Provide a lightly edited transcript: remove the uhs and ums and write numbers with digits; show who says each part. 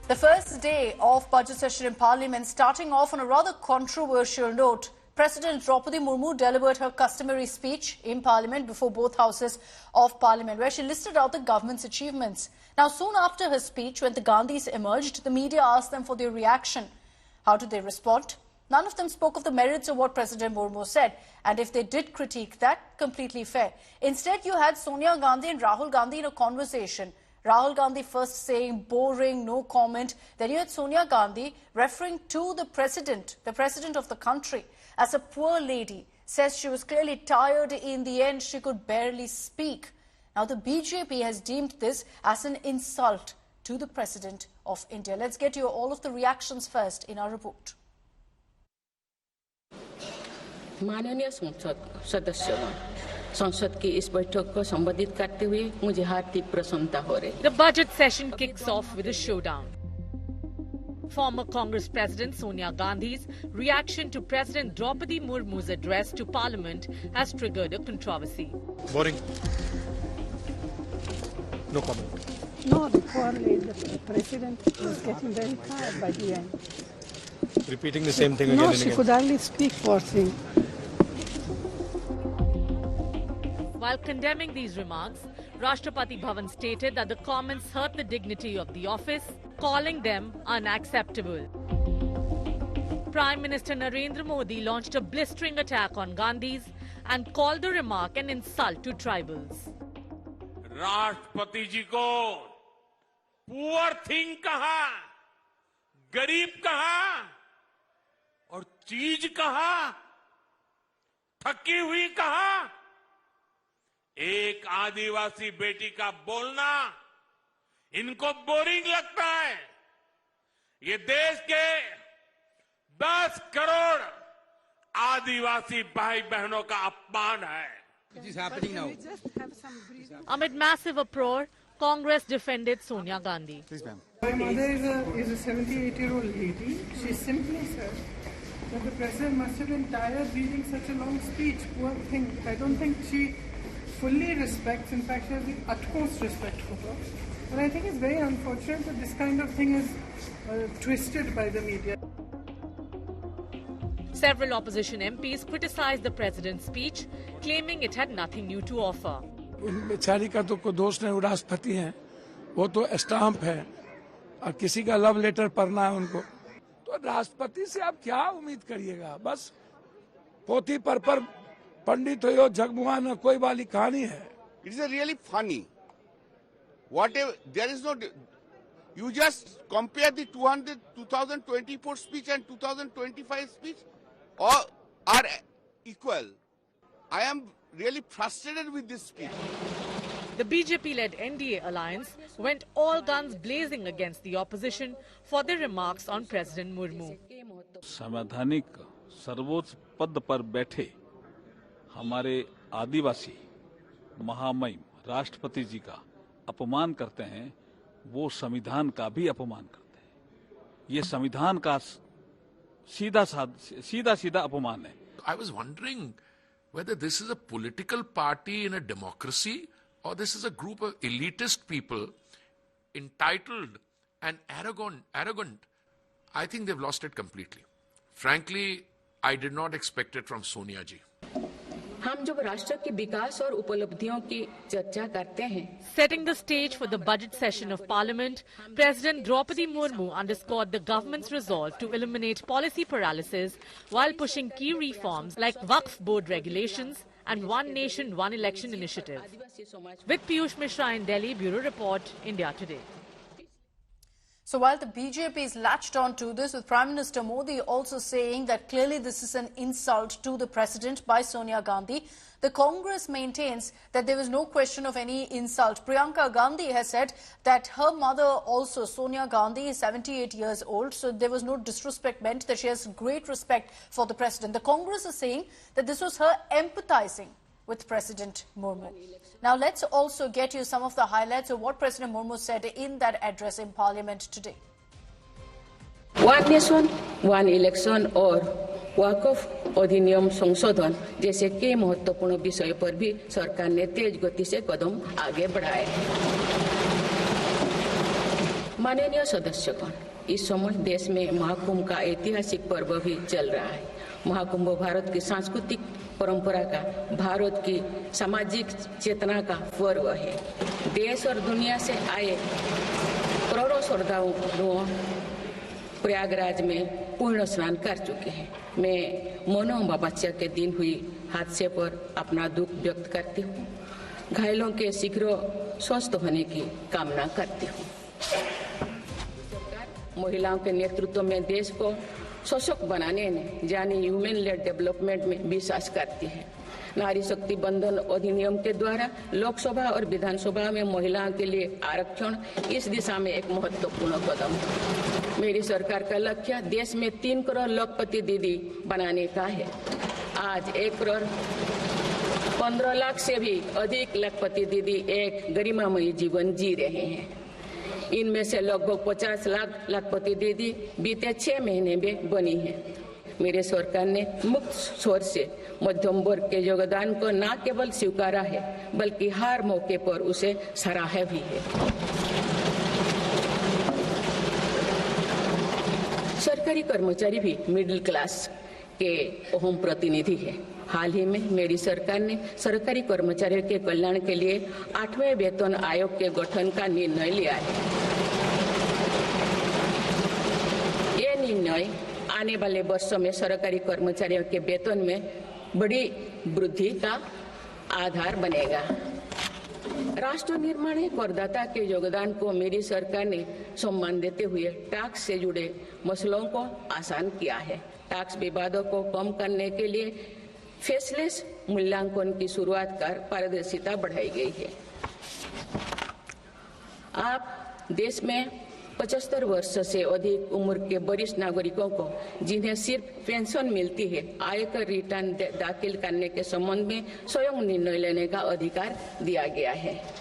Speaker 1: The first day of budget session in Parliament starting off on a rather controversial note. President Draupadi Murmu delivered her customary speech in Parliament before both houses of Parliament, where she listed out the government's achievements. Now, soon after her speech, when the Gandhis emerged, the media asked them for their reaction. How did they respond? None of them spoke of the merits of what President Murmu said, and if they did critique that, completely fair. Instead, you had Sonia Gandhi and Rahul Gandhi in a conversation. Rahul Gandhi first saying boring, no comment. Then you had Sonia Gandhi referring to the president of the country, as a poor lady. Says she was clearly tired. In the end, she could barely speak. Now, the BJP has deemed this as an insult to the President of India. Let's get you all of the reactions first in our report.
Speaker 2: माननीय सदस्यगण संसद की इस बैठक को संबोधित करते हुए मुझे हार्दिक प्रसन्नता हो रही है।
Speaker 3: The budget session kicks off with a showdown. Former Congress President Sonia Gandhi's reaction to President Draupadi Murmu's address to Parliament has triggered a controversy.
Speaker 4: Boring. No comment.
Speaker 5: No, the poor lady, the president was getting very tired by the end.
Speaker 4: Repeating the same thing again
Speaker 5: no,
Speaker 4: and again.
Speaker 5: No, she could hardly speak, poor thing.
Speaker 3: While condemning these remarks, Rashtrapati Bhavan stated that the comments hurt the dignity of the office, calling them unacceptable. Prime Minister Narendra Modi launched a blistering attack on Gandhis and called the remark an insult to tribals.
Speaker 6: राष्ट्रपति जी को poor thing कहा, गरीब कहा और चीज कहा, थकी हुई कहा। एक आदिवासी बेटी का बोलना इनको बोरिंग लगता है। ये देश के 10 करोड़ आदिवासी भाई बहनों का अपमान है।
Speaker 7: It is happening now.
Speaker 3: Amid massive uproar, Congress defended Sonia Gandhi.
Speaker 7: Please, ma'am.
Speaker 5: My mother is a 78-year-old lady. She simply said that the president must have been tired reading such a long speech. Poor thing. I don't think she fully respects, in fact, she has the utmost respect for her. And I think it's very unfortunate that this kind of thing is twisted by the media.
Speaker 3: Several opposition MPs criticized the president's speech, claiming it had nothing new to offer.
Speaker 8: बेचारी का तो कोई दोष नहीं, वो राष्ट्रपति हैं, वो तो स्टाम्प है और किसी का लव लेटर पढ़ना है उनको, तो राष्ट्रपति से आप क्या उम्मीद करिएगा? बस पोथी पर पंडित हो यो जगमुआन कोई वाली कहानी है.
Speaker 9: It is really funny. Whatever, there is no. You just compare the 2024 speech and 2025 speech, or are equal. I am really frustrated with this speech.
Speaker 3: The BJP-led NDA alliance went all guns blazing against the opposition for their remarks on President Murmu.
Speaker 10: संवैधानिक सर्वोच्च पद पर बैठे हमारे आदिवासी महामहिम राष्ट्रपति जी का अपमान करते हैं, वो संविधान का भी अपमान करते हैं। ये संविधान का सीधा अपमान है।
Speaker 11: I was wondering whether this is a political party in a democracy or this is a group of elitist people entitled and arrogant. I think they've lost it completely. Frankly, I did not expect it from Sonia ji.
Speaker 2: हम जब राष्ट्र के विकास और उपलब्धियों की चर्चा करते हैं,
Speaker 3: Setting the stage for the budget session of Parliament, President Draupadi Murmu underscored the government's resolve to eliminate policy paralysis while pushing key reforms like Waqf Board regulations and One Nation, One Election initiative. With Piyush Mishra in Delhi, Bureau Report, India Today.
Speaker 1: So while the BJP is latched on to this, with Prime Minister Modi also saying that clearly this is an insult to the president by Sonia Gandhi, the Congress maintains that there was no question of any insult. Priyanka Gandhi has said that her mother also, Sonia Gandhi, is 78 years old, so there was no disrespect meant, that she has great respect for the president. The Congress is saying that this was her empathizing with President Murmu. Now let's also get you some of the highlights of what President Murmu said in that address in Parliament today.
Speaker 2: One Nation, One Election और वक़्फ़ अधिनियम संशोधन जैसे कई महत्वपूर्ण विषय पर भी सरकार ने तेज गति से कदम आगे बढ़ाए। माननीय सदस्यगण, इस समय देश में महाकुंभ का ऐतिहासिक पर्व भी चल रहा है। महाकुंभ भारत की सांस्कृतिक परंपरा का, भारत की सामाजिक चेतना का पर्व है। देश और दुनिया से आए करोड़ों श्रद्धालुओं प्रयागराज में पूर्ण स्नान कर चुके हैं। मैं मोनो अमावस्या के दिन हुई हादसे पर अपना दुख व्यक्त करती हूँ। घायलों के शीघ्र स्वस्थ होने की कामना करती हूँ। महिलाओं के नेतृत्व में देश को सशक्त बनाने में यानी ह्यूमन लेड डेवलपमेंट में विश्वास करती है। नारी शक्ति बंधन अधिनियम के द्वारा लोकसभा और विधानसभा में महिलाओं के लिए आरक्षण इस दिशा में एक महत्वपूर्ण कदम है। मेरी सरकार का लक्ष्य देश में 3 करोड़ लखपति दीदी बनाने का है। आज 1 करोड़ 15 लाख से भी अधिक लखपति दीदी एक गरिमामयी जीवन जी रहे हैं। इनमें से लगभग 50 लाख लखपति दीदी बीते 6 महीने में बनी है। मेरे सरकार ने मुक्त स्वर से मध्यम वर्ग के योगदान को न केवल स्वीकारा है बल्कि हर मौके पर उसे सराहा भी है। सरकारी कर्मचारी भी मिडिल क्लास के अहम प्रतिनिधि है। हाल ही में मेरी सरकार ने सरकारी कर्मचारियों के कल्याण के लिए 8वें वेतन आयोग के गठन का निर्णय लिया है। ये निर्णय आने वाले वर्षों में सरकारी कर्मचारियों के वेतन में बड़ी वृद्धि का आधार बनेगा। राष्ट्र निर्माण में करदाता के योगदान को मेरी सरकार ने सम्मान देते हुए टैक्स से जुड़े मसलों को आसान किया है। टैक्स विवादों को कम करने के लिए फेसलेस मूल्यांकन की शुरुआत कर पारदर्शिता बढ़ाई गई है। आप देश में 75 वर्ष से अधिक उम्र के वरिष्ठ नागरिकों को जिन्हें सिर्फ पेंशन मिलती है, आयकर रिटर्न दाखिल करने के संबंध में स्वयं निर्णय लेने का अधिकार दिया गया है।